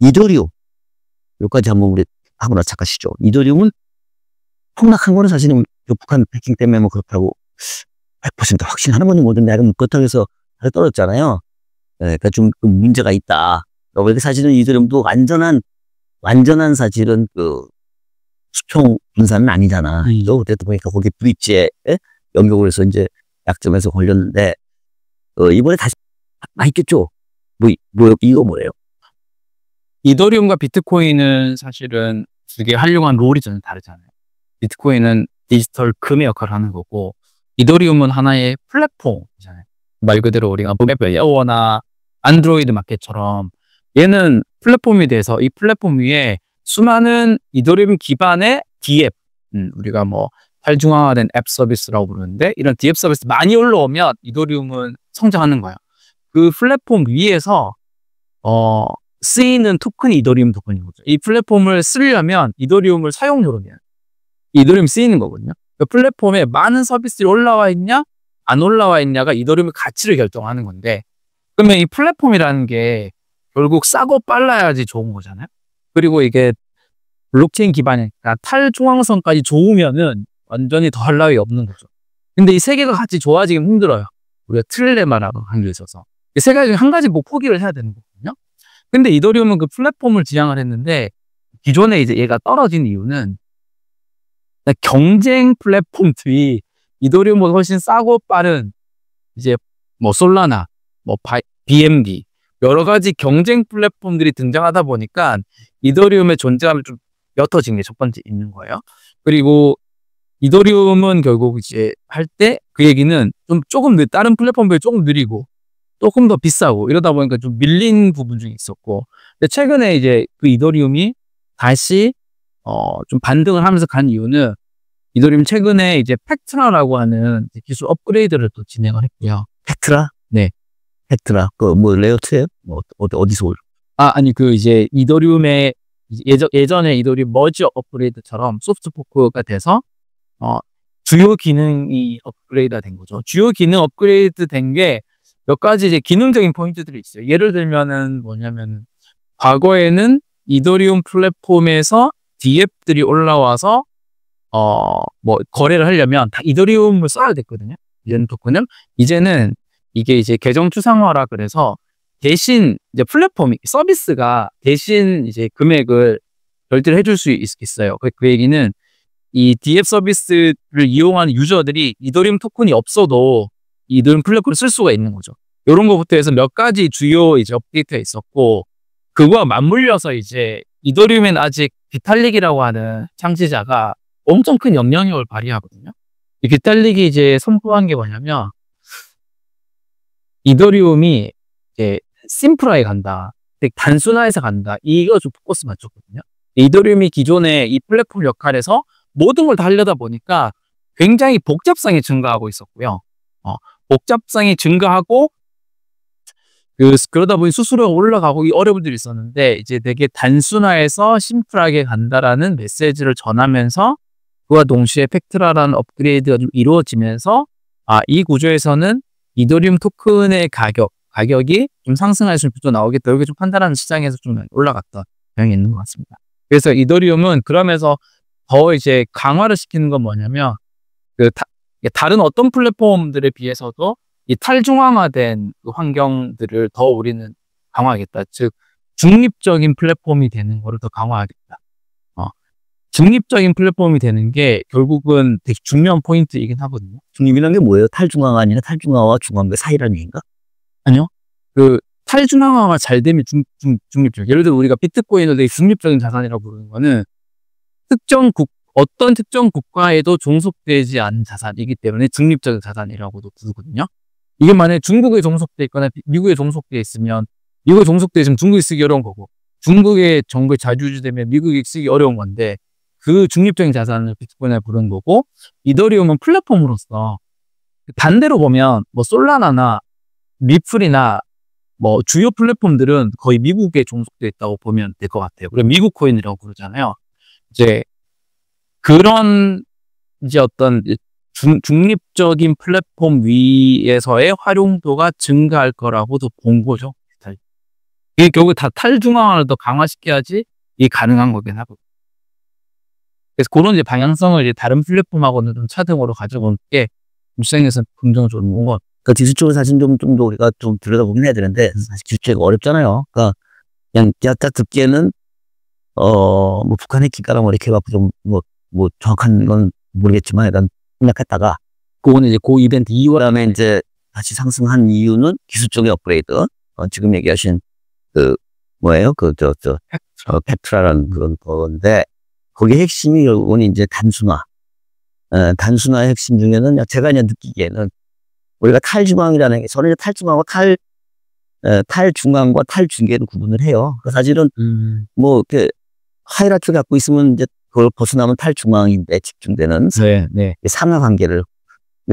이더리움. 여기까지 한번 우리 하고 나서 잠깐 쉬죠. 이더리움은 폭락한 거는 사실은 북한 해킹 때문에 뭐 그렇다고 100% 확신하는 건지 뭐든 내가 그렇다고 해서 떨어졌잖아요. 그러니까 좀 문제가 있다. 그러니까 사실은 이더리움도 완전한 사실은 그 수평 분산은 아니잖아. 그때도 보니까 거기 브릿지에 연결을 해서 이제 약점에서 걸렸는데, 이번에 다시 있겠죠? 이거 뭐예요? 이더리움과 비트코인은 사실은 두개 활용한 롤이 전혀 다르잖아요. 비트코인은 디지털 금의 역할을 하는 거고, 이더리움은 하나의 플랫폼이잖아요. 말 그대로 우리가 웹웨어나 안드로이드 마켓처럼 얘는 플랫폼이 돼서 이 플랫폼 위에 수많은 이더리움 기반의 D앱, 우리가 뭐 탈중앙화된 앱 서비스라고 부르는데, 이런 D앱 서비스 많이 올라오면 이더리움은 성장하는 거예요. 그 플랫폼 위에서 쓰이는 토큰이 이더리움 토큰인 거죠. 이 플랫폼을 쓰려면 이더리움을 사용료로면 이더리움 쓰이는 거거든요. 그 플랫폼에 많은 서비스들이 올라와 있냐 안 올라와 있냐가 이더리움의 가치를 결정하는 건데, 그러면 이 플랫폼이라는 게 결국 싸고 빨라야지 좋은 거잖아요. 그리고 이게 블록체인 기반이니까 탈중앙성까지 좋으면은 완전히 더할 나위 없는 거죠. 근데 이 세 개가 같이 좋아지긴 힘들어요. 우리가 트릴레마라고 한 게 있어서 이 세 가지 중에 한 가지 뭐 포기를 해야 되는 거거든요. 근데 이더리움은 그 플랫폼을 지향을 했는데, 기존에 이제 얘가 떨어진 이유는 경쟁 플랫폼들이 이더리움보다 훨씬 싸고 빠른 이제 뭐 솔라나, 뭐 BNB 여러 가지 경쟁 플랫폼들이 등장하다 보니까 이더리움의 존재감이 좀 옅어진 게 첫 번째 있는 거예요. 그리고 이더리움은 결국 이제 할 때 그 얘기는 조금 다른 플랫폼들이 조금 느리고 조금 더 비싸고 이러다 보니까 좀 밀린 부분 중에 있었고, 근데 최근에 이제 그 이더리움이 다시 좀 반등을 하면서 간 이유는, 이더리움 최근에 이제 팩트라라고 하는 기술 업그레이드를 또 진행을 했고요. 팩트라? 네. 팩트라. 레이어 2에? 어디서 올? 아니, 이제 이더리움의 예전에 이더리움 머지 업그레이드처럼 소프트 포크가 돼서, 주요 기능이 업그레이드가 된 거죠. 주요 기능 업그레이드 된 게 몇 가지 이제 기능적인 포인트들이 있어요. 예를 들면은 뭐냐면, 과거에는 이더리움 플랫폼에서 D앱들이 올라와서 뭐 거래를 하려면 다 이더리움을 써야 됐거든요. 이전 토큰은. 이제는 이게 이제 계정 추상화라 그래서 대신 이제 플랫폼이 서비스가 대신 이제 금액을 결제를 해줄 수 있어요. 그 얘기는 이 D앱 서비스를 이용하는 유저들이 이더리움 토큰이 없어도 이더리움 플랫폼을 쓸 수가 있는 거죠. 이런 것부터 해서 몇 가지 주요 이제 업데이트가 있었고, 그거와 맞물려서 이제 이더리움엔 아직 비탈릭이라고 하는 창시자가 엄청 큰 영향력을 발휘하거든요. 이 비탈릭이 이제 선포한 게 뭐냐면, 이더리움이 이제 심플하게 간다, 단순화해서 간다, 이거 좀 포커스 맞췄거든요. 이더리움이 기존에 이 플랫폼 역할에서 모든 걸 다 하려다 보니까 굉장히 복잡성이 증가하고 있었고요. 복잡성이 증가하고 그러다 보니 수수료가 올라가고 이 어려움들이 있었는데, 이제 되게 단순화해서 심플하게 간다라는 메시지를 전하면서 그와 동시에 팩트라라는 업그레이드가 좀 이루어지면서, 이 구조에서는 이더리움 토큰의 가격이 좀 상승할 수 있는 구조 나오겠다, 이렇게 좀 판단하는 시장에서 좀 올라갔던 경향이 있는 것 같습니다. 그래서 이더리움은 그러면서 더 이제 강화를 시키는 건 뭐냐면, 다른 어떤 플랫폼들에 비해서도 이 탈중앙화된 그 환경들을 더 우리는 강화하겠다. 즉, 중립적인 플랫폼이 되는 거를 더 강화하겠다. 중립적인 플랫폼이 되는 게 결국은 되게 중요한 포인트이긴 하거든요. 중립이라는 게 뭐예요? 탈중앙화 아니라 탈중앙화와 중앙화 사이라는 얘기인가? 아니요. 탈중앙화가 잘 되면 중립적. 예를 들어 우리가 비트코인을 되게 중립적인 자산이라고 부르는 거는 어떤 특정 국가에도 종속되지 않은 자산이기 때문에 중립적인 자산이라고도 부르거든요. 이게 만약에 중국에 종속돼 있거나 미국에 종속돼 있으면, 미국에 종속돼 있으면 중국이 쓰기 어려운 거고, 중국의 정부에 자주유지되면 미국이 쓰기 어려운 건데, 그 중립적인 자산을 비트코인을 부르는 거고, 이더리움은 플랫폼으로서 반대로 보면 뭐 솔라나나 리플이나 뭐 주요 플랫폼들은 거의 미국에 종속돼 있다고 보면 될 것 같아요. 그리고 미국 코인이라고 부르잖아요. 이제 그런 이제 어떤 중립적인 플랫폼 위에서의 활용도가 증가할 거라고도 본 거죠. 이게 결국 다 탈중앙화를 더 강화시켜야지 이게 가능한 거긴 하고. 그래서 그런 이제 방향성을 이제 다른 플랫폼하고는 좀 차등으로 가져본 게 물생에서 긍정적으로 본 것. 그러니까 기술적으로 사실 좀 더 우리가 좀 들여다보긴 해야 되는데 사실 기술적이 어렵잖아요. 그러니까 그냥 딱 듣기에는 뭐 북한의 기가라 뭐 이렇게 해갖고 좀 뭐 정확한 건 모르겠지만 약간 생각했다가 그거는 이제 그 이벤트 이후에 이제 다시 상승한 이유는 기술적인 업그레이드. 지금 얘기하신 그 뭐예요? 팩트라라는 그런 건데 거기에 핵심이 결국은 이제 단순화. 단순화의 핵심 중에는 제가 그냥 느끼기에는 우리가 탈중앙이라는 게 저는 이제 탈중앙과 탈중앙과 탈중계를 구분을 해요. 그러니까 사실은 뭐 이렇게 하이라트를 갖고 있으면 이제 그걸 벗어나면 탈중앙인데 집중되는 상하관계를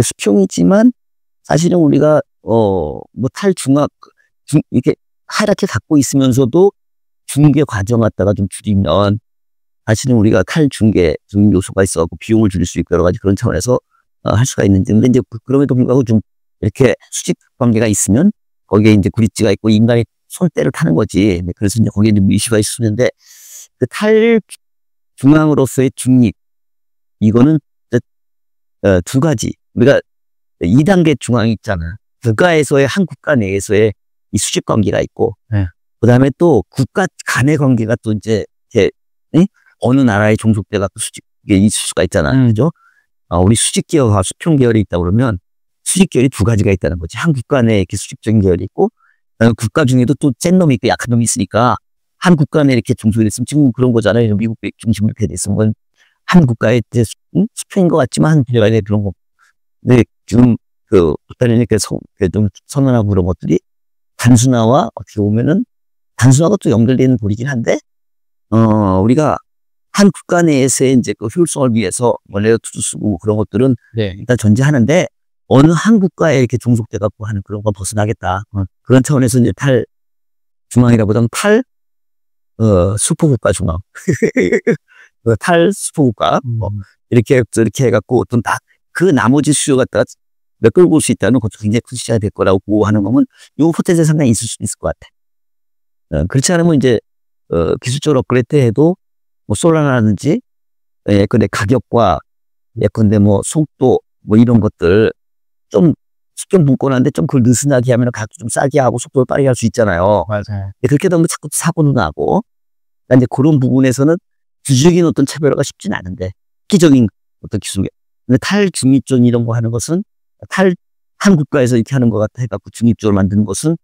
수평이지만 사실은 우리가 뭐 탈중앙 이렇게 하이라트 갖고 있으면서도 중계 과정 갖다가 좀 줄이면 사실은 우리가 탈중계 요소가 있어갖고 비용을 줄일 수 있고 여러 가지 그런 차원에서 할 수가 있는데 근데 이제 그럼에도 불구하고 좀 이렇게 수직 관계가 있으면 거기에 이제 구릿지가 있고 인간이 손때를 타는 거지. 그래서 이제 거기에 이제 이슈가 있었는데 그 탈중앙으로서의 중립 이거는 두 가지 우리가 2단계 중앙이 있잖아. 국가에서의 한 국가 내에서의 이 수직 관계가 있고 그다음에 또 국가 간의 관계가 또 이제 어느 나라의 종속대가 수직에 있을 수가 있잖아. 그죠? 우리 수직 계열과 수평 계열이 있다 그러면 수직 계열이 두 가지가 있다는 거지. 한 국가 내에 이렇게 수직적인 계열이 있고 국가 중에도 또 센 놈이 있고 약한 놈이 있으니까 한 국가 내에 이렇게 종속이 됐으면 지금 그런 거잖아요. 미국 중심으로 이렇게 됐으면 한 국가의 이제 수평인 것 같지만 한 국가에 그런 거. 근데 지금 북한이 좀 선언하고 그런 것들이 단순화와 어떻게 보면은 단순화가 또 연결되는 고리긴 한데 우리가 한 국가 내에서의 이제 그 효율성을 위해서 레이어투도 쓰고 그런 것들은 일단 전제하는데 어느 한 국가에 이렇게 종속돼 갖고 하는 그런 거 벗어나겠다. 그런 차원에서 이제 탈중앙이라보다는 슈퍼국가 중앙. 탈슈퍼국가. 이렇게 해갖고 좀 그 나머지 수요 갖다가 끌고 올 수 있다는 것도 굉장히 큰 시장이 될 거라고 보고하는 거면 요 포텐셜 상당히 있을 수 있을 것 같아. 그렇지 않으면 이제 기술적으로 업그레이드 해도 뭐 솔라라든지 예컨대 가격과 예컨대 뭐 속도 뭐 이런 것들 좀 수평 분권한데 좀 그걸 느슨하게 하면 가격도 좀 싸게 하고 속도를 빠르게 할 수 있잖아요. 맞아요. 그렇게 되면 자꾸 사고도 나고 그러니까 이제 그런 부분에서는 주적인 어떤 차별화가 쉽진 않은데 기적인 어떤 기술. 근데 탈중립적 이런 거 하는 것은 한 국가에서 이렇게 하는 것 같아 해갖고 중립적으로 만드는 것은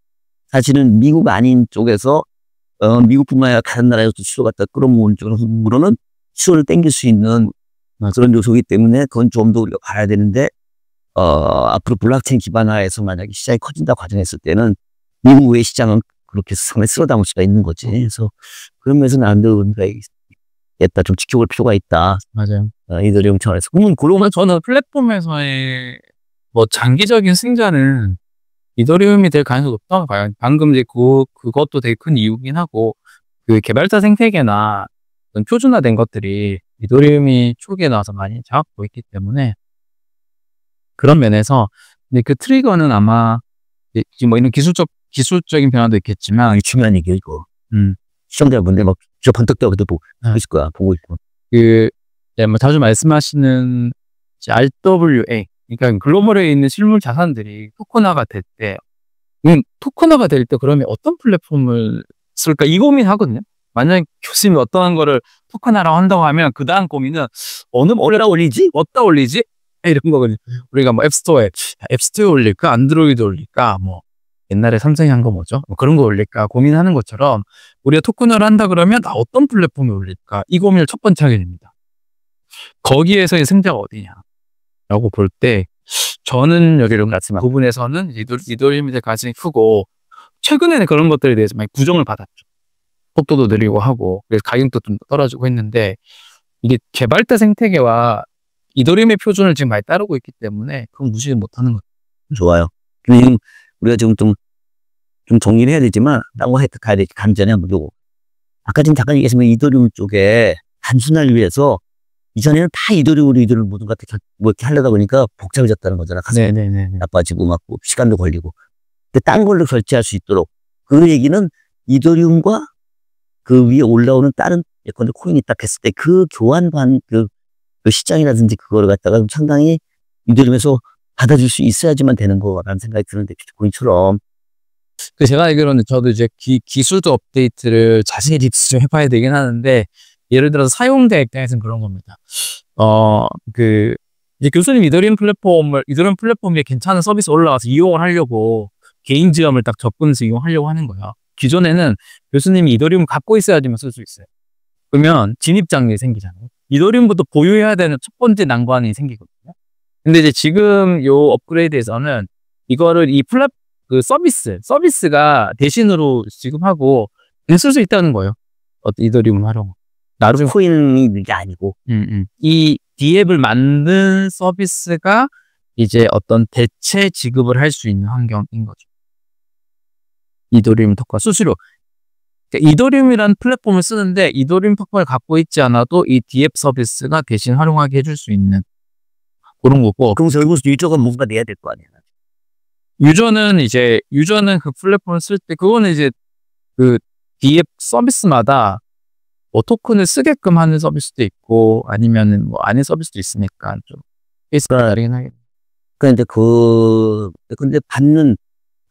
사실은 미국 아닌 쪽에서 미국뿐만 아니라 다른 나라에서도 수요 갖다 끌어모으는 쪽으로는 수요를 땡길 수 있는 그런 요소이기 때문에 그건 좀 더 우리가 봐야 되는데 앞으로 블록체인 기반화해서 만약에 시장이 커진다 과정했을 때는 미국 외 시장은 그렇게 상당히 쓸어 담을 수가 있는 거지. 그래서 그런 면에서 나름대로 의미가 있다. 좀 지켜볼 필요가 있다. 맞아요. 이더리움 차원에서. 그러면 저는 플랫폼에서의 뭐 장기적인 승자는 이더리움이 될 가능성이 높다고 봐요. 방금 이제 그것도 되게 큰 이유긴 하고, 그 개발자 생태계나 표준화된 것들이 이더리움이 초기에 나와서 많이 장악되고 있기 때문에, 그런 면에서, 근데 그 트리거는 아마, 뭐 이런 기술적인 변화도 있겠지만, 중요한 얘기야, 이거. 시청자분들 막, 저 번뜩 떠도 보고 있을 거야, 보고 있고. 뭐 자주 말씀하시는 RWA, 그러니까 글로벌에 있는 실물 자산들이 토큰화가 될 때, 토큰화가 될 때 그러면 어떤 플랫폼을 쓸까? 이 고민 하거든요. 만약에 교수님이 어떠한 거를 토큰화라고 한다고 하면 그 다음 고민은 어디다 올리지? 이런 거거든요. 우리가 뭐 앱스토어에 올릴까? 안드로이드 올릴까? 뭐 옛날에 삼성이 한 거 뭐죠? 뭐 그런 거 올릴까? 고민하는 것처럼 우리가 토큰화를 한다 그러면 어떤 플랫폼에 올릴까? 이 고민을 첫 번째 하게 됩니다. 거기에서의 승자가 어디냐? 라고 볼 때, 저는 여기를 같지만 부분에서는 이더리움이 될 가능성이 크고, 최근에는 그런 것들에 대해서 많이 부정을 받았죠. 속도도 느리고 하고, 그래서 가격도 좀 떨어지고 했는데, 이게 개발자 생태계와 이더리움의 표준을 지금 많이 따르고 있기 때문에, 그건 무시 못하는 거죠. 좋아요. 지금 우리가 지금 좀 정리를 해야 되지만, 딴 거 가야 되지. 가기 전에 한번 요거. 아까 지금 잠깐 얘기했지만 이더리움 쪽에 단순화를 위해서 이전에는 다 이더리움 모든 것 같아 뭐 이렇게 하려다 보니까 복잡해졌다는 거잖아. 가슴이 나빠지고 막 시간도 걸리고. 근데 딴 걸로 결제할 수 있도록 그 얘기는 이더리움과 그 위에 올라오는 다른 예컨대 코인이 딱 했을 때 그 교환 그 시장이라든지 그거를 갖다가 상당히 이더리움에서 받아줄 수 있어야지만 되는 거라는 생각이 드는데 비트코인처럼. 제가 알기로는 저도 이제 기술도 업데이트를 자세히 좀 해봐야 되긴 하는데, 예를 들어서 사용자 입장에서는 그런 겁니다. 이제 교수님 이더리움 플랫폼에 괜찮은 서비스 올라와서 이용을 하려고 개인 지점을 딱 접근해서 이용하려고 하는 거야. 기존에는 교수님이 이더리움 갖고 있어야지만 쓸 수 있어요. 그러면 진입장벽이 생기잖아요. 이더리움부터 보유해야 되는 첫 번째 난관이 생기거든요. 근데 이제 지금 요 업그레이드에서는 이거를 서비스가 대신으로 지급하고 그냥 쓸 수 있다는 거예요. 이더리움 활용. 나름 코인이 있는 게 아니고. 이 D앱을 만든 서비스가 이제 어떤 대체 지급을 할 수 있는 환경인 거죠. 이더리움 토큰 수수료. 그러니까 이더리움이라는 플랫폼을 쓰는데 이더리움 토큰을 갖고 있지 않아도 이 D앱 서비스가 대신 활용하게 해줄 수 있는 그런 거고. 그럼 결국 유저가 뭔가 내야 될 거 아니야. 유저는 그 플랫폼을 쓸 때 그거는 이제 그 D앱 서비스마다 뭐 토큰을 쓰게끔 하는 서비스도 있고 아니면은 뭐 아닌 서비스도 있으니까 좀 다르긴 하겠네. 그런데 근데 받는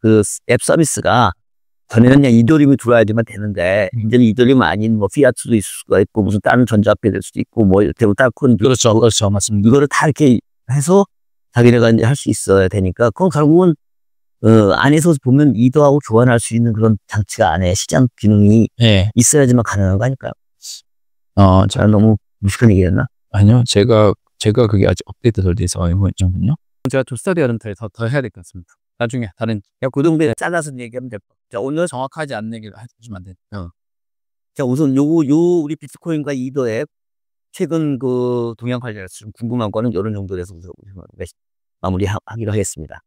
그 앱 서비스가 전에는 그냥 이더리움이 들어와야지만 되는데 이제는 이더리움 아닌 뭐 피아트도 있을 수가 있고 무슨 다른 전자화폐 될 수도 있고 뭐 이렇게 다른 그렇죠, 맞습니다. 이거를 다 이렇게 해서 자기네가 이제 할 수 있어야 되니까 그건 결국은 안에서 보면 이더하고 교환할 수 있는 그런 장치가 안에 시장 기능이 있어야지만 가능한 거 아닐까요? 제가 너무 무식한 얘기였나? 아니요, 제가 그게 아직 업데이트 덜 돼서 알고 있거든요. 제가 좀 스터디하는 더 해야 될 것 같습니다. 나중에 다른 그 정도에 잘라서 얘기하면 될 것 같아요. 자, 오늘 정확하지 않은 얘기를 해주시면 안 돼요. 자, 우선 우리 비트코인과 이더 앱 최근 그 동향 관련해서 좀 궁금한 거는 이런 정도에서 마무리하기로 하겠습니다.